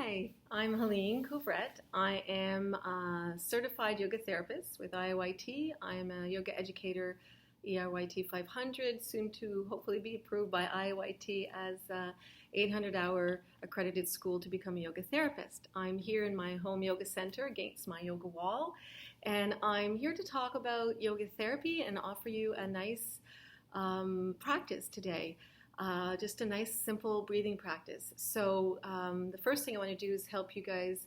Hi, I'm Helene Couvrette. I am a certified yoga therapist with IOIT. I am a yoga educator, ERYT 500, soon to hopefully be approved by IOIT as a 800-hour accredited school to become a yoga therapist. I'm here in my home yoga center against my yoga wall, and I'm here to talk about yoga therapy and offer you a nice practice today. Just a nice, simple breathing practice. So the first thing I want to do is help you guys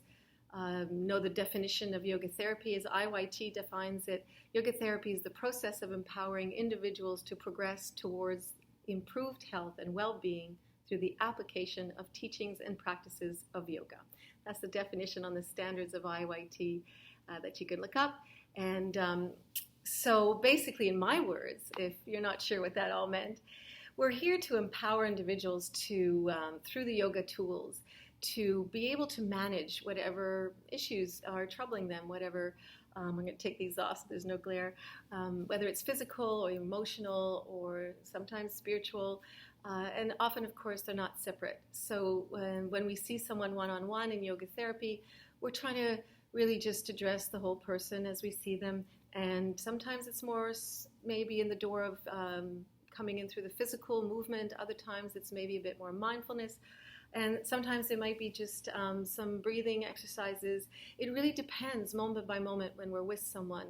know the definition of yoga therapy. As IYT defines it, yoga therapy is the process of empowering individuals to progress towards improved health and well-being through the application of teachings and practices of yoga. That's the definition on the standards of IYT that you can look up. And so basically, in my words, if you're not sure what that all meant, we're here to empower individuals to, through the yoga tools, to be able to manage whatever issues are troubling them, whatever, I'm going to take these off so there's no glare, whether it's physical or emotional or sometimes spiritual, and often, of course, they're not separate. So when we see someone one-on-one in yoga therapy, we're trying to really just address the whole person as we see them, and sometimes it's more maybe in the door of coming in through the physical movement. Other times it's maybe a bit more mindfulness, and sometimes it might be just some breathing exercises. It really depends moment by moment when we're with someone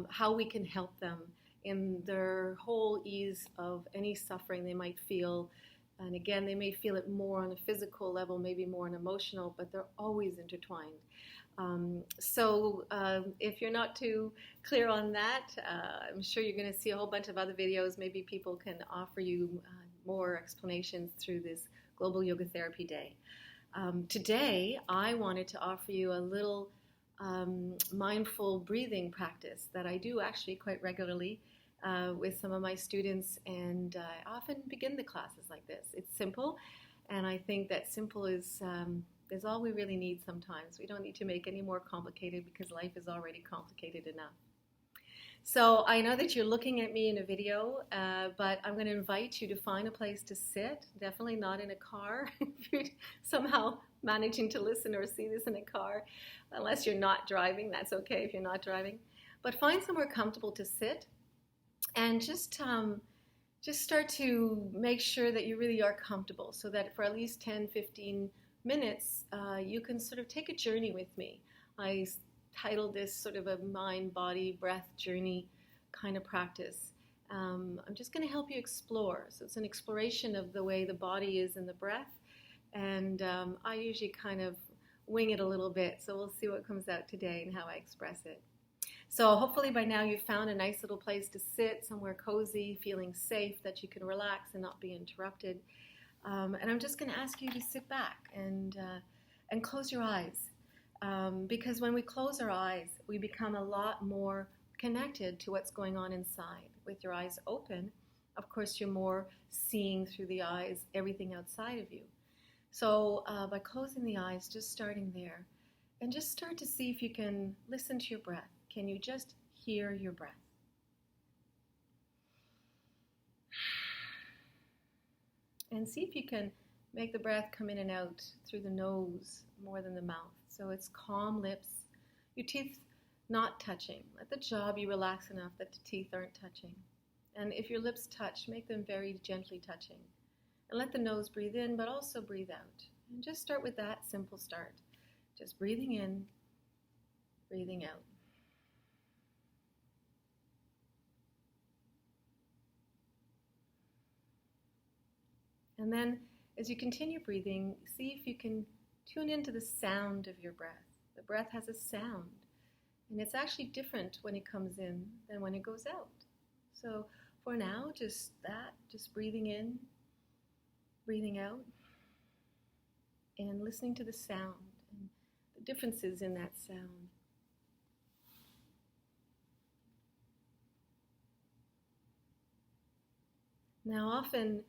how we can help them in their whole ease of any suffering they might feel. And again, they may feel it more on a physical level, maybe more on emotional, but they're always intertwined. So if you're not too clear on that, I'm sure you're going to see a whole bunch of other videos. Maybe people can offer you more explanations through this Global Yoga Therapy Day. Today, I wanted to offer you a little mindful breathing practice that I do actually quite regularly with some of my students, and I often begin the classes like this. It's simple, and I think that simple is all we really need sometimes. We don't need to make any more complicated because life is already complicated enough. So I know that you're looking at me in a video, but I'm going to invite you to find a place to sit, definitely not in a car. If you're somehow managing to listen or see this in a car, unless you're not driving, that's okay if you're not driving. But find somewhere comfortable to sit, and just start to make sure that you really are comfortable, so that for at least 10, 15 minutes, you can sort of take a journey with me. I titled this sort of a mind, body, breath journey kind of practice. I'm just going to help you explore. So it's an exploration of the way the body is in the breath, and I usually kind of wing it a little bit, so we'll see what comes out today and how I express it. So hopefully by now you've found a nice little place to sit, somewhere cozy, feeling safe, that you can relax and not be interrupted. And I'm just going to ask you to sit back and close your eyes, because when we close our eyes, we become a lot more connected to what's going on inside. With your eyes open, of course, you're more seeing through the eyes everything outside of you. So by closing the eyes, just starting there, and just start to see if you can listen to your breath. Can you just hear your breath? And see if you can make the breath come in and out through the nose more than the mouth. So it's calm lips, your teeth not touching. Let the jaw be relaxed enough that the teeth aren't touching. And if your lips touch, make them very gently touching. And let the nose breathe in, but also breathe out. And just start with that simple start. Just breathing in, breathing out. And then, as you continue breathing, see if you can tune into the sound of your breath. The breath has a sound, and it's actually different when it comes in than when it goes out. So for now, just breathing in, breathing out, and listening to the sound and the differences in that sound. Now often,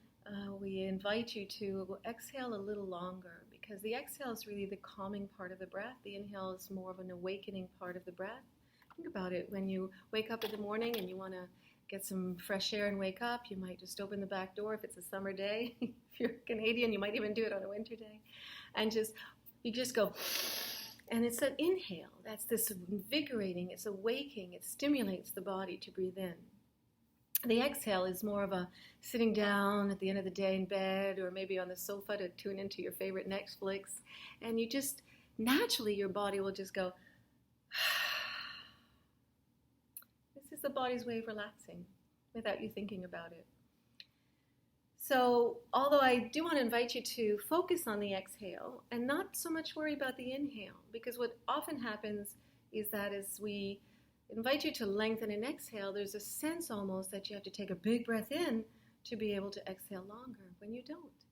we invite you to exhale a little longer, because the exhale is really the calming part of the breath. The inhale is more of an awakening part of the breath. Think about it. When you wake up in the morning and you want to get some fresh air and wake up, you might just open the back door if it's a summer day. If you're Canadian, you might even do it on a winter day. And just You just go, and it's an inhale. That's this invigorating, it's awaking, it stimulates the body to breathe in. The exhale is more of a sitting down at the end of the day in bed or maybe on the sofa to tune into your favorite Netflix. And you just, naturally, your body will just go, this is the body's way of relaxing without you thinking about it. So, although I do want to invite you to focus on the exhale and not so much worry about the inhale, because what often happens is that as we invite you to lengthen and exhale, there's a sense almost that you have to take a big breath in to be able to exhale longer when you don't.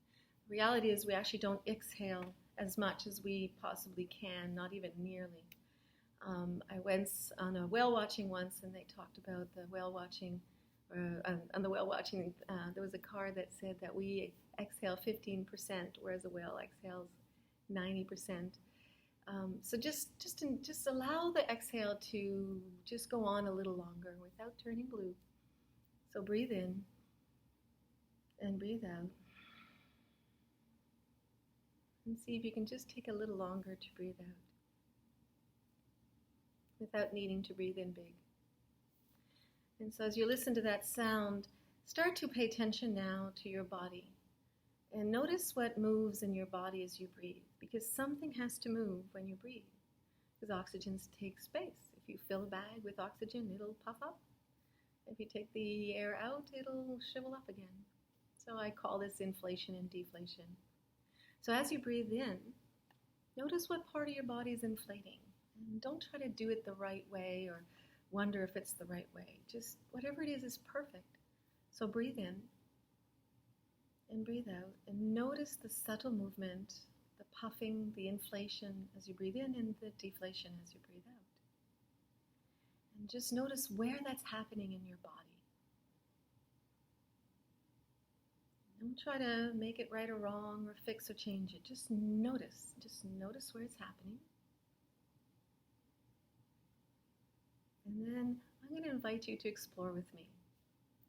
The reality is we actually don't exhale as much as we possibly can, not even nearly. I went on a whale watching once and they talked about the whale watching. On the whale watching, there was a card that said that we exhale 15%, whereas a whale exhales 90%. So just allow the exhale to just go on a little longer without turning blue. So breathe in and breathe out. And see if you can just take a little longer to breathe out without needing to breathe in big. And so as you listen to that sound, start to pay attention now to your body. And notice what moves in your body as you breathe, because something has to move when you breathe, because oxygen takes space. If you fill a bag with oxygen, it'll puff up. If you take the air out, it'll shrivel up again. So I call this inflation and deflation. So as you breathe in, notice what part of your body is inflating. And don't try to do it the right way or wonder if it's the right way. Just whatever it is perfect. So breathe in and breathe out and notice the subtle movement, the puffing, the inflation as you breathe in and the deflation as you breathe out. And just notice where that's happening in your body. Don't try to make it right or wrong or fix or change it. Just notice where it's happening. And then I'm going to invite you to explore with me.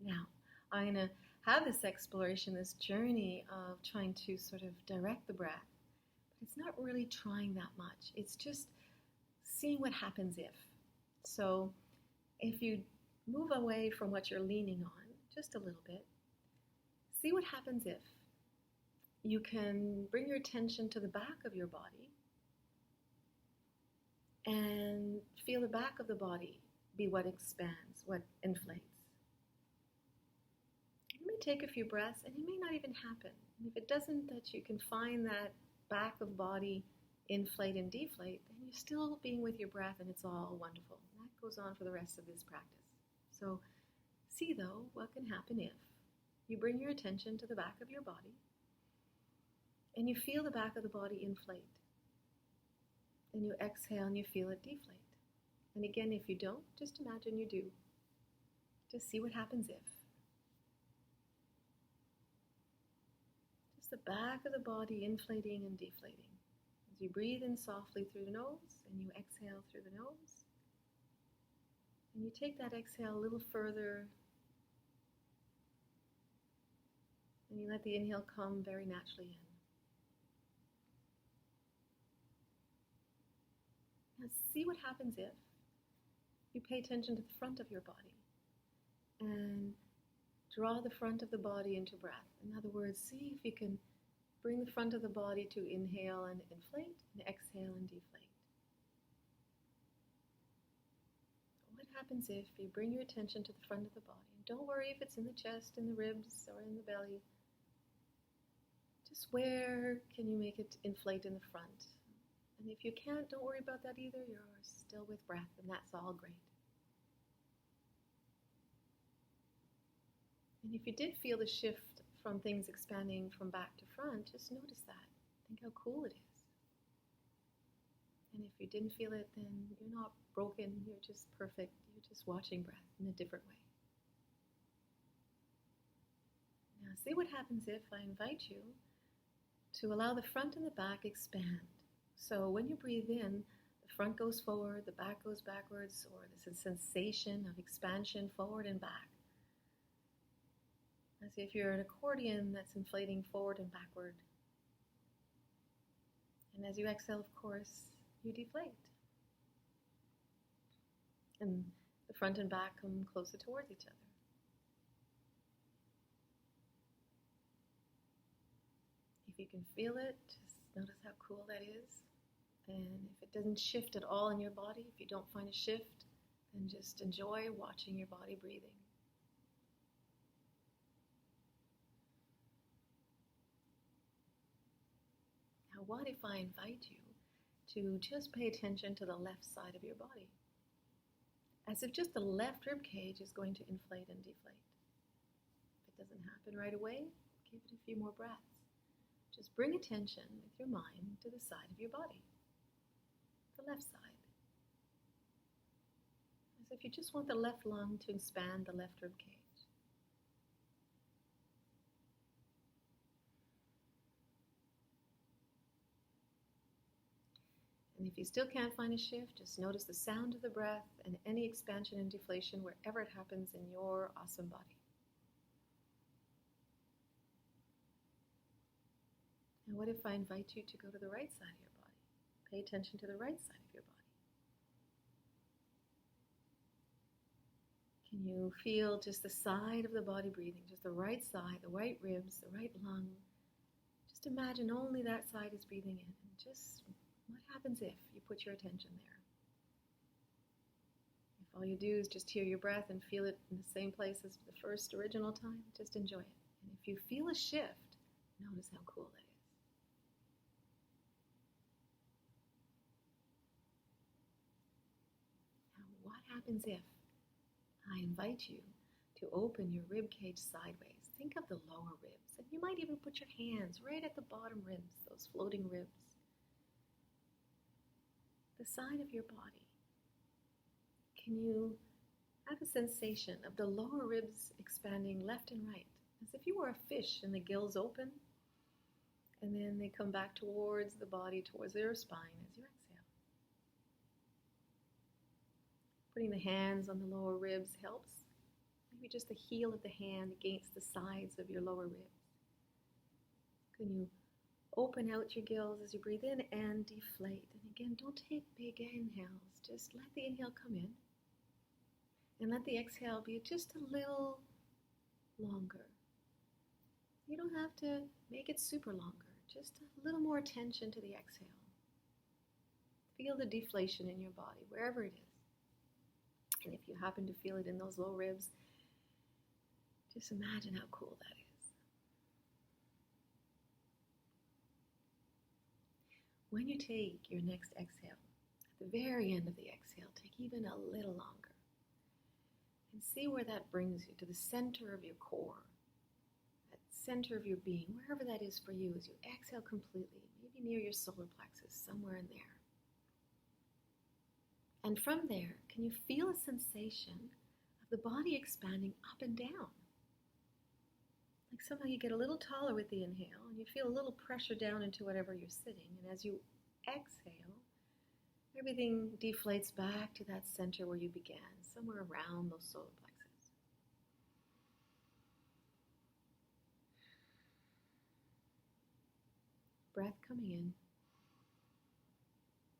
Now, I'm going to have this exploration, this journey of trying to sort of direct the breath. But it's not really trying that much. It's just seeing what happens if. So if you move away from what you're leaning on just a little bit, see what happens if you can bring your attention to the back of your body and feel the back of the body be what expands, what inflates. You may take a few breaths and it may not even happen. And if it doesn't, that you can find that back of body inflate and deflate, then you're still being with your breath and it's all wonderful. And that goes on for the rest of this practice. So see though what can happen if you bring your attention to the back of your body and you feel the back of the body inflate. And you exhale and you feel it deflate. And again, if you don't, just imagine you do. Just see what happens if. Just the back of the body inflating and deflating. As you breathe in softly through the nose and you exhale through the nose. And you take that exhale a little further. And you let the inhale come very naturally in. Now see what happens if you pay attention to the front of your body and draw the front of the body into breath. In other words, see if you can bring the front of the body to inhale and inflate and exhale and deflate. What happens if you bring your attention to the front of the body? Don't worry if it's in the chest, in the ribs, or in the belly. Just where can you make it inflate in the front? And if you can't, don't worry about that either. You're still with breath, and that's all great. And if you did feel the shift from things expanding from back to front, just notice that. Think how cool it is. And if you didn't feel it, then you're not broken. You're just perfect. You're just watching breath in a different way. Now, see what happens if I invite you to allow the front and the back expand. So when you breathe in, the front goes forward, the back goes backwards, or there's a sensation of expansion forward and back. As if you're an accordion that's inflating forward and backward. And as you exhale, of course, you deflate. And the front and back come closer towards each other. If you can feel it, just notice how cool that is. And if it doesn't shift at all in your body, if you don't find a shift, then just enjoy watching your body breathing. Now, what if I invite you to just pay attention to the left side of your body? As if just the left rib cage is going to inflate and deflate. If it doesn't happen right away, give it a few more breaths. Just bring attention with your mind to the side of your body, the left side. As if you just want the left lung to expand the left rib cage. And if you still can't find a shift, just notice the sound of the breath and any expansion and deflation wherever it happens in your awesome body. And what if I invite you to go to the right side of your body? Pay attention to the right side of your body. Can you feel just the side of the body breathing, just the right side, the right ribs, the right lung? Just imagine only that side is breathing in. And just what happens if you put your attention there? If all you do is just hear your breath and feel it in the same place as the first original time, just enjoy it. And if you feel a shift, notice how cool that is. Now, what happens if I invite you to open your rib cage sideways? Think of the lower ribs, and you might even put your hands right at the bottom ribs, those floating ribs. The side of your body. Can you have a sensation of the lower ribs expanding left and right, as if you were a fish and the gills open, and then they come back towards the body, towards your spine as you exhale. Putting the hands on the lower ribs helps. Maybe just the heel of the hand against the sides of your lower ribs. Can you open out your gills as you breathe in and deflate? And again, don't take big inhales. Just let the inhale come in. And let the exhale be just a little longer. You don't have to make it super longer. Just a little more attention to the exhale. Feel the deflation in your body, wherever it is. And if you happen to feel it in those low ribs, just imagine how cool that is. When you take your next exhale, at the very end of the exhale, take even a little longer. And see where that brings you, to the center of your core, that center of your being, wherever that is for you as you exhale completely, maybe near your solar plexus, somewhere in there. And from there, can you feel a sensation of the body expanding up and down? Like somehow you get a little taller with the inhale and you feel a little pressure down into whatever you're sitting. And as you exhale, everything deflates back to that center where you began, somewhere around those solar plexus. Breath coming in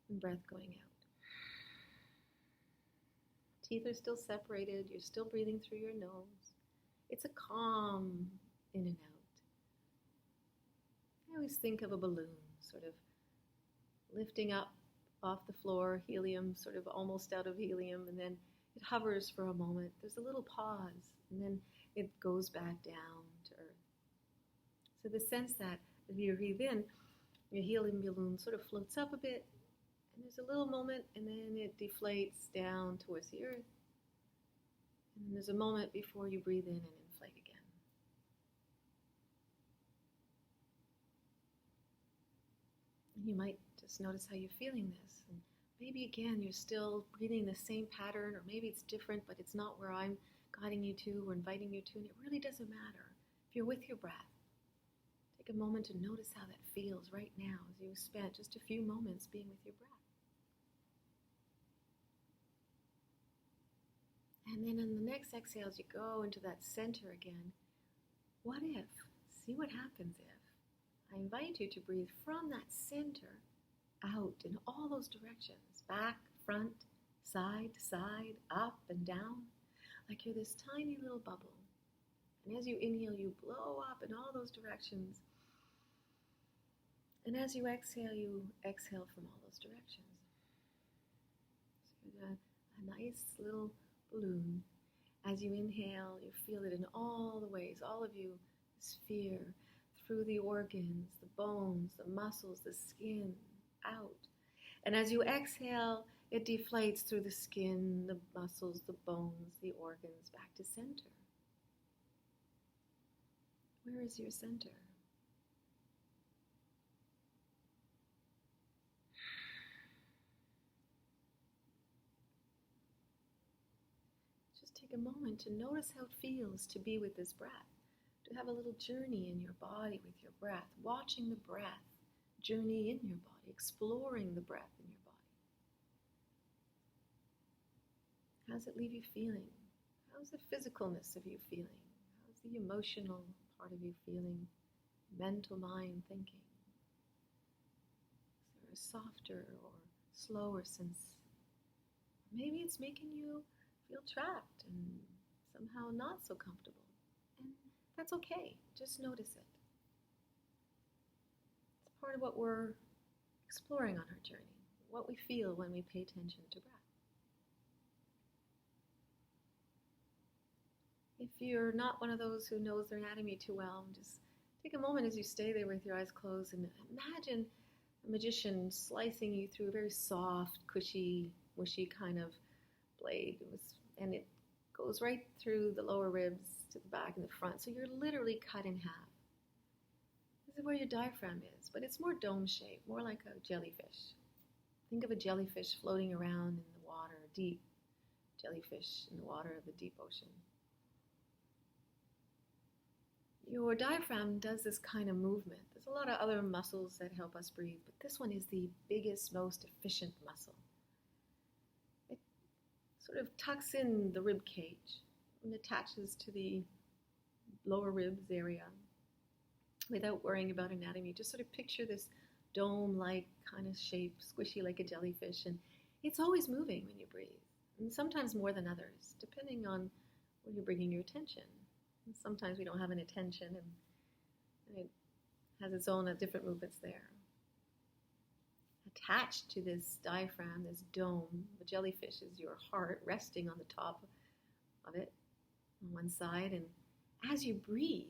and breath going out. Teeth are still separated. You're still breathing through your nose. It's a calm in and out. I always think of a balloon sort of lifting up off the floor, helium sort of almost out of helium, and then it hovers for a moment. There's a little pause, and then it goes back down to earth. So the sense that as you breathe in, your helium balloon sort of floats up a bit, and there's a little moment, and then it deflates down towards the earth. And then there's a moment before you breathe in and inflate again. And you might just notice how you're feeling this. And maybe again, you're still breathing the same pattern, or maybe it's different, but it's not where I'm guiding you to or inviting you to, and it really doesn't matter. If you're with your breath, take a moment to notice how that feels right now as you spent just a few moments being with your breath. And then on the next exhale, as you go into that center again, what if? See what happens if I invite you to breathe from that center out in all those directions, back, front, side to side, up and down, like you're this tiny little bubble. And as you inhale, you blow up in all those directions. And as you exhale from all those directions. So you're a nice little balloon. As you inhale, you feel it in all the ways, all of you, sphere, through the organs, the bones, the muscles, the skin, out. And as you exhale, it deflates through the skin, the muscles, the bones, the organs, back to center. Where is your center? Just take a moment to notice how it feels to be with this breath, to have a little journey in your body with your breath, watching the breath journey in your body, exploring the breath in your body. How does it leave you feeling? How's the physicalness of you feeling? How's the emotional part of you feeling? Mental mind thinking? Is there a softer or slower sense? Maybe it's making you feel trapped and somehow not so comfortable. And that's okay. Just notice it. It's part of what we're exploring on our journey, what we feel when we pay attention to breath. If you're not one of those who knows their anatomy too well, just take a moment as you stay there with your eyes closed and imagine a magician slicing you through a very soft, cushy, mushy kind of blade. And it goes right through the lower ribs to the back and the front. So you're literally cut in half. This is where your diaphragm is, but it's more dome-shaped, more like a jellyfish. Think of a jellyfish floating around in the water, deep jellyfish in the water of the deep ocean. Your diaphragm does this kind of movement. There's a lot of other muscles that help us breathe, but this one is the biggest, most efficient muscle. It sort of tucks in the rib cage and attaches to the lower ribs area without worrying about anatomy. Just sort of picture this dome-like kind of shape, squishy like a jellyfish, and it's always moving when you breathe, and sometimes more than others, depending on where you're bringing your attention. And sometimes we don't have an attention, and it has its own different movements there. Attached to this diaphragm, this dome, the jellyfish is your heart resting on the top of it on one side, and as you breathe,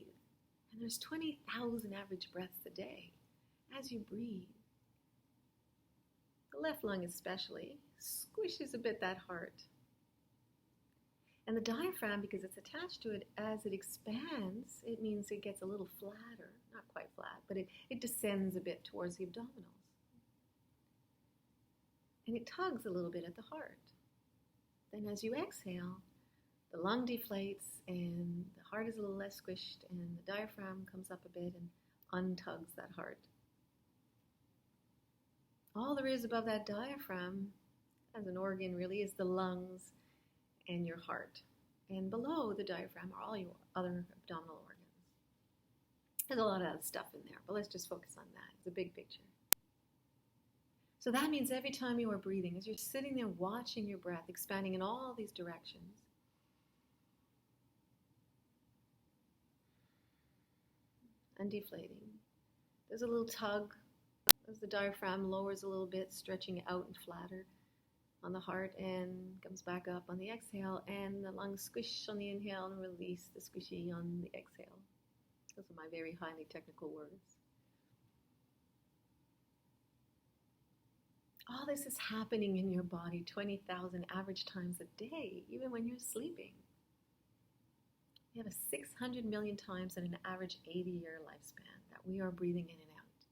and there's 20,000 average breaths a day, as you breathe, the left lung especially squishes a bit that heart. And the diaphragm, because it's attached to it, as it expands, it means it gets a little flatter, not quite flat, but it descends a bit towards the abdominals. And it tugs a little bit at the heart. Then as you exhale, the lung deflates and the heart is a little less squished and the diaphragm comes up a bit and untugs that heart. All there is above that diaphragm as an organ really is the lungs and your heart. And below the diaphragm are all your other abdominal organs. There's a lot of other stuff in there, but let's just focus on that. It's a big picture. So that means every time you are breathing, as you're sitting there watching your breath expanding in all these directions, and deflating, there's a little tug as the diaphragm lowers a little bit, stretching out and flatter on the heart and comes back up on the exhale, and the lungs squish on the inhale and release the squishy on the exhale. Those are my very highly technical words. All this is happening in your body 20,000 average times a day, even when you're sleeping. We have a 600 million times in an average 80-year lifespan that we are breathing in and out.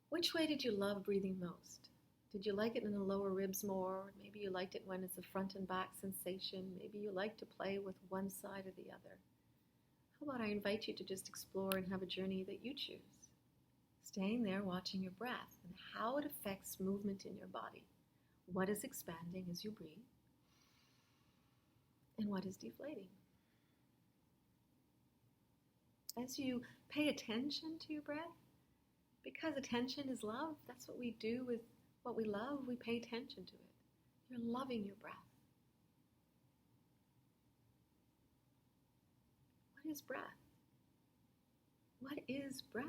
Which way did you love breathing most? Did you like it in the lower ribs more? Maybe you liked it when it's a front and back sensation. Maybe you like to play with one side or the other. How about I invite you to just explore and have a journey that you choose? Staying there, watching your breath and how it affects movement in your body. What is expanding as you breathe? And what is deflating? As you pay attention to your breath, Because attention is love. That's what we do with what we love. We pay attention to it. You're loving your breath. What is breath? What is breath?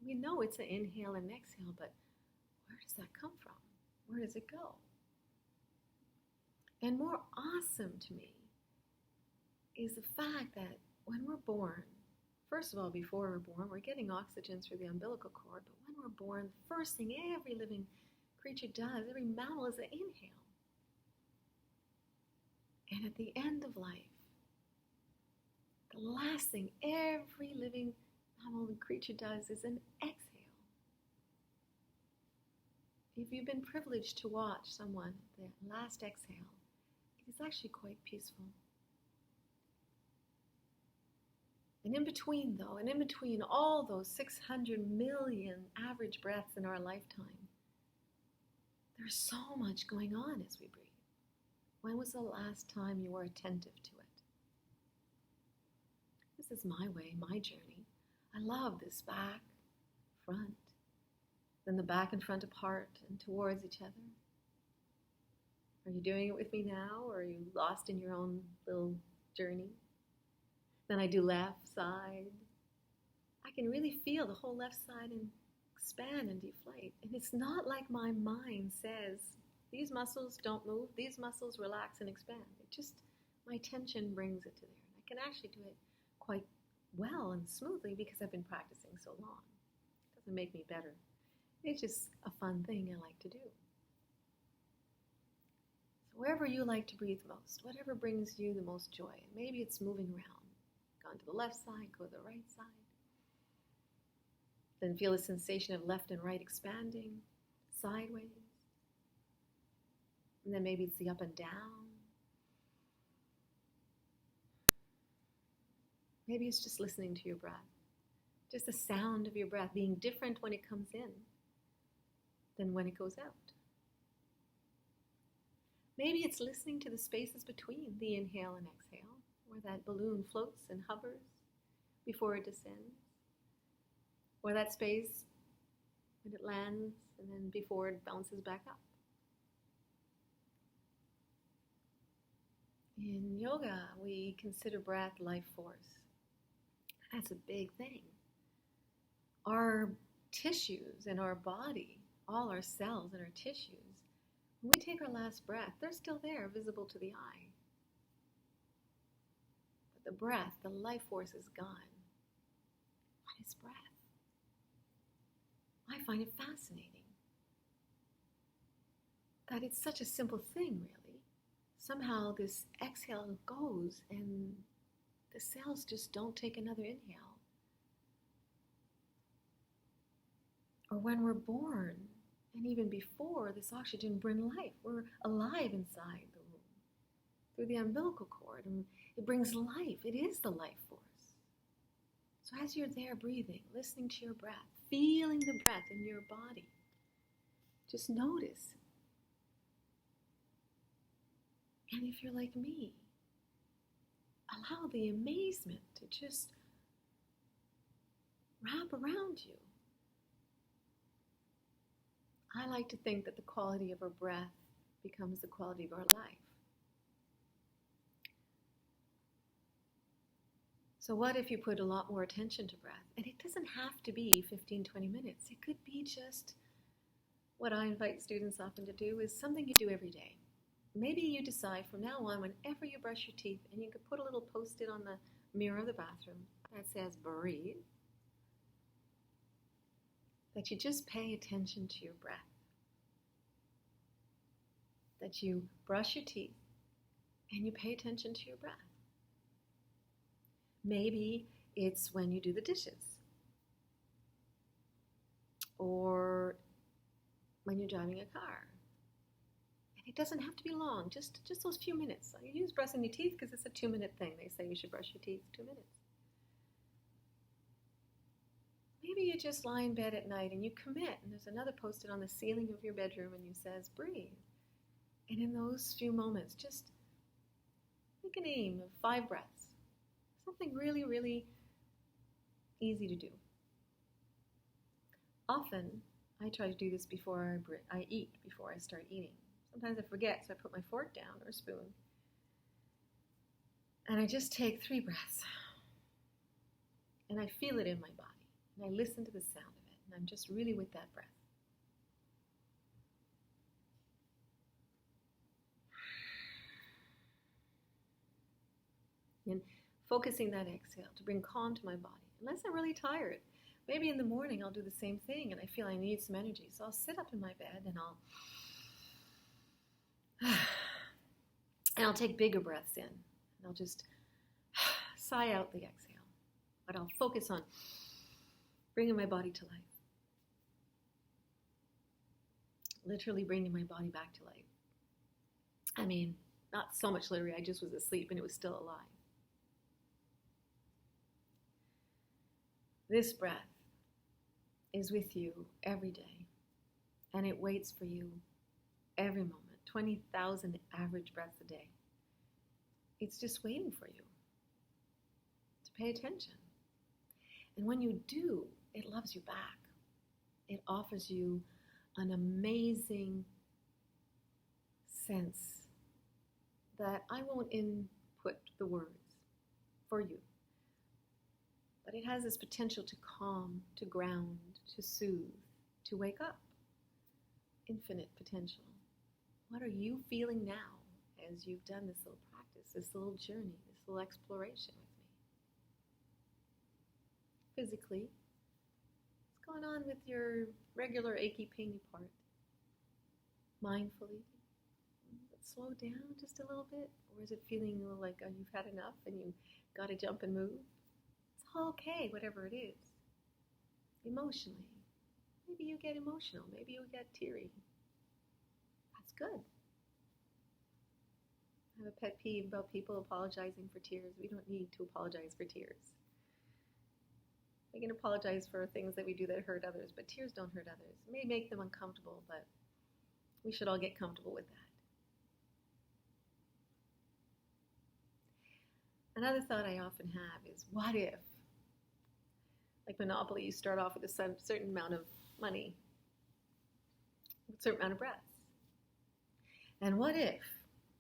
We know it's an inhale and exhale, but where does that come from? Where does it go? And more awesome to me is the fact that when we're born, first of all, before we're born, we're getting oxygen through the umbilical cord, but when we're born, the first thing every living creature does, every mammal, is an inhale. And at the end of life, the last thing every living mammal and creature does is an exhale. If you've been privileged to watch someone, the last exhale, it is actually quite peaceful. And in between all those 600 million average breaths in our lifetime, there's so much going on as we breathe. When was the last time you were attentive to it? This is my way, my journey. I love this back, front, then the back and front apart and towards each other. Are you doing it with me now, or are you lost in your own little journey? Then I do left side. I can really feel the whole left side and expand and deflate. And it's not like my mind says, these muscles don't move, these muscles relax and expand. It just, my attention brings it to there. And I can actually do it quite well and smoothly because I've been practicing so long. It doesn't make me better. It's just a fun thing I like to do. So wherever you like to breathe most, whatever brings you the most joy, maybe it's moving around. Gone to the left side, go to the right side. Then feel the sensation of left and right expanding, sideways. And then maybe it's the up and down. Maybe it's just listening to your breath. Just the sound of your breath being different when it comes in than when it goes out. Maybe it's listening to the spaces between the inhale and exhale, where that balloon floats and hovers before it descends, or that space when it lands and then before it bounces back up. In yoga, we consider breath life force. That's a big thing. Our tissues in our body, all our cells and our tissues, when we take our last breath, they're still there, visible to the eye. The breath, the life force is gone. What is breath? I find it fascinating that it's such a simple thing, really. Somehow this exhale goes and the cells just don't take another inhale. Or when we're born, and even before, this oxygen brings life. We're alive inside the womb through the umbilical cord, and it brings life. It is the life force. So as you're there breathing, listening to your breath, feeling the breath in your body, just notice. And if you're like me, allow the amazement to just wrap around you. I like to think that the quality of our breath becomes the quality of our life. So what if you put a lot more attention to breath? And it doesn't have to be 15, 20 minutes. It could be just what I invite students often to do is something you do every day. Maybe you decide from now on, whenever you brush your teeth, and you could put a little post-it on the mirror of the bathroom that says breathe, that you just pay attention to your breath. That you brush your teeth and you pay attention to your breath. Maybe it's when you do the dishes, or when you're driving a car. And it doesn't have to be long, just those few minutes. I use brushing your teeth because it's a 2-minute thing. They say you should brush your teeth 2 minutes. Maybe you just lie in bed at night and you commit, and there's another post-it on the ceiling of your bedroom and you says, breathe. And in those few moments, just make an aim of 5 breaths. Something really, really easy to do. Often, I try to do this before I eat, before I start eating. Sometimes I forget, so I put my fork down or a spoon. And I just take 3 breaths. And I feel it in my body. And I listen to the sound of it. And I'm just really with that breath. And focusing that exhale to bring calm to my body. Unless I'm really tired. Maybe in the morning I'll do the same thing and I feel I need some energy. So I'll sit up in my bed and I'll take bigger breaths in. And I'll just sigh out the exhale. But I'll focus on bringing my body to life. Literally bringing my body back to life. I mean, not so much literally, I just was asleep and it was still alive. This breath is with you every day, and it waits for you every moment. 20,000 average breaths a day. It's just waiting for you to pay attention. And when you do, it loves you back. It offers you an amazing sense that I won't input the words for you. But it has this potential to calm, to ground, to soothe, to wake up. Infinite potential. What are you feeling now as you've done this little practice, this little journey, this little exploration with me? Physically, what's going on with your regular achy, painy part? Mindfully, slow down just a little bit? Or is it feeling like you've had enough and you got to jump and move? It's all okay, whatever it is. Emotionally, maybe you get emotional, maybe you get teary. That's good. I have a pet peeve about people apologizing for tears. We don't need to apologize for tears. We can apologize for things that we do that hurt others, but tears don't hurt others. It may make them uncomfortable, but we should all get comfortable with that. Another thought I often have is, what if? Like Monopoly, you start off with a certain amount of money, a certain amount of breaths. And what if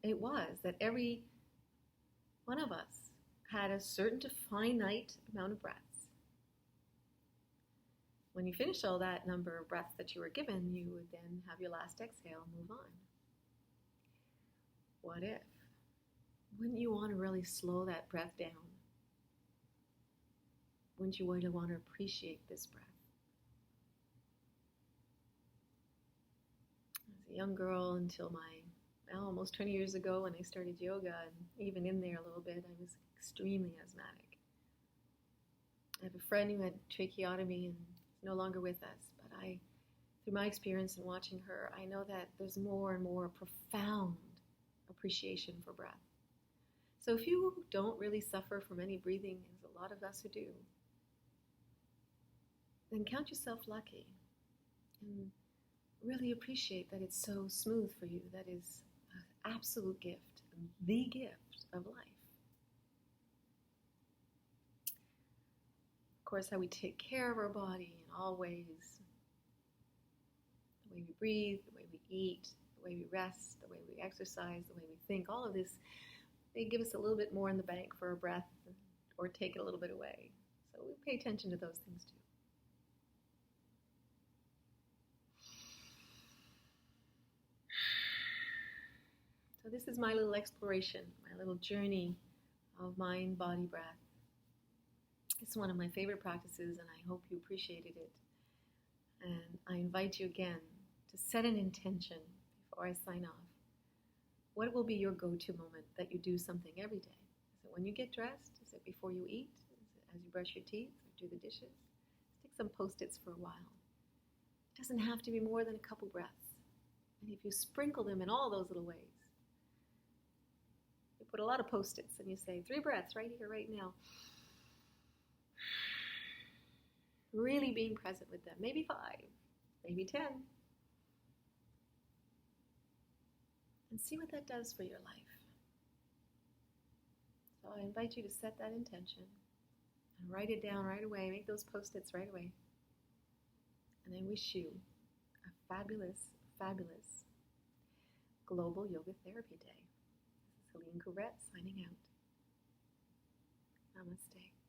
it was that every one of us had a certain finite amount of breaths? When you finish all that number of breaths that you were given, you would then have your last exhale and move on. What if? Wouldn't you want to really slow that breath down? Wouldn't you really want to appreciate this breath? As a young girl until almost 20 years ago when I started yoga, and even in there a little bit, I was extremely asthmatic. I have a friend who had tracheotomy and is no longer with us, but through my experience in watching her, I know that there's more and more profound appreciation for breath. So if you don't really suffer from any breathing, there's a lot of us who do, then count yourself lucky and really appreciate that it's so smooth for you. That is an absolute gift, the gift of life. Of course, how we take care of our body in all ways. The way we breathe, the way we eat, the way we rest, the way we exercise, the way we think, all of this, they give us a little bit more in the bank for our breath or take it a little bit away. So we pay attention to those things too. So this is my little exploration, my little journey of mind, body, breath. It's one of my favorite practices, and I hope you appreciated it. And I invite you again to set an intention before I sign off. What will be your go-to moment that you do something every day? Is it when you get dressed? Is it before you eat? Is it as you brush your teeth or do the dishes? Stick some Post-its for a while. It doesn't have to be more than a couple breaths. And if you sprinkle them in all those little ways, you put a lot of Post-its and you say 3 breaths right here, right now. Really being present with them. Maybe 5, maybe 10. And see what that does for your life. So I invite you to set that intention and write it down right away. Make those Post-its right away. And I wish you a fabulous, fabulous Global Yoga Therapy Day. This is Helene Couvrette signing out. Namaste.